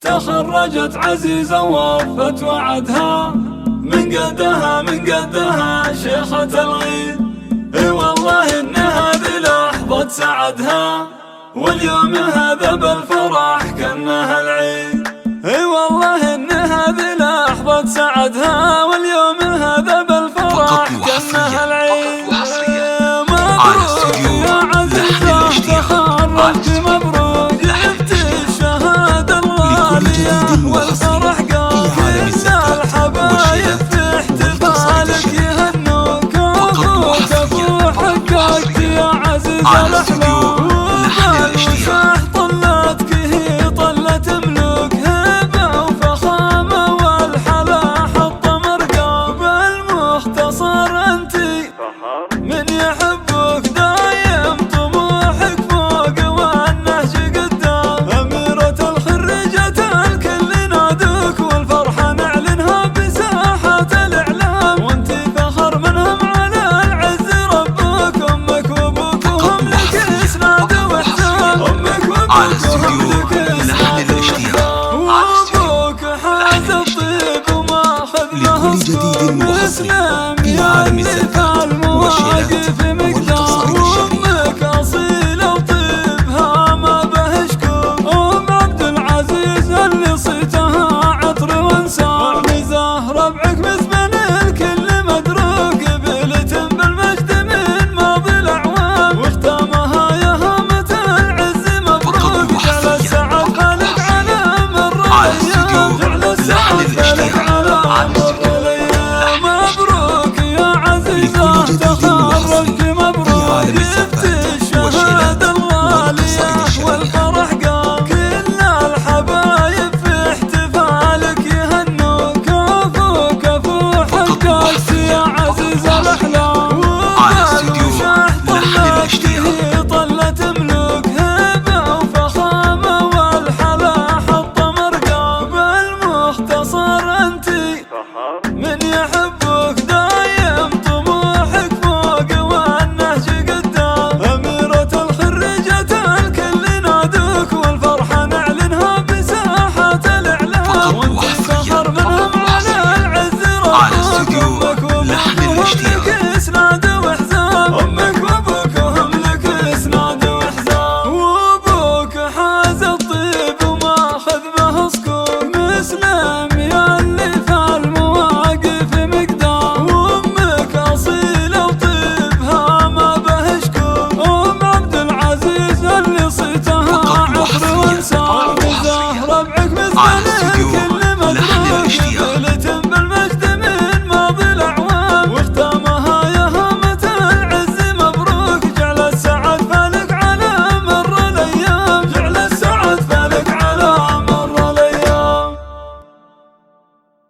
تخرجت عزيزة ووفت وعدها، من قدها شيخة الغيد. اي والله ان هذه لحظة سعدها، واليوم هذا بالفرح كأنها العيد. اي والله ان هذه لحظة سعدها، واليوم هذا بالفرح كأنها العيد. مبروك يا عزيزة تخرجت، مبروك جبت الشهادة الغالية، والفرح قافل الحبايب في احتفالك يهنوك، وابوك ابو حقك يا عزيزة الاحلام. والمساح طلتك هي طلة ملوك، هبة وفخامة والحلا حط مرقام. بالمختصر انتي من يحبك دايم طموحك فوق والنهج قدام. أميرة الخريجة الكل نادوك، والفرحة نعلنها بساحات الإعلام. وانتي فخر منهم على العز ربك، أمك وأبوك وهم لك إسناد واحترام. أمك وأبوك وهم لك إسناد واحترام. وأبوك حاز الطيب وماخذ له الصوم. اسلم يا اللي في المواقف مقدار، وامك اصيله وطيبها ما به شكوك. ام عبد العزيز اللي صيتها عطر وانسار، ميزه ربعك مزمن الكل مدروك. بيلة بالمجد من ماضي الاعوام، واختامها يا هامة العز مبروك. جعل السعد بالك على مر الايام، جعل السعد بالك على مر الايام. مبروك يا عزيزة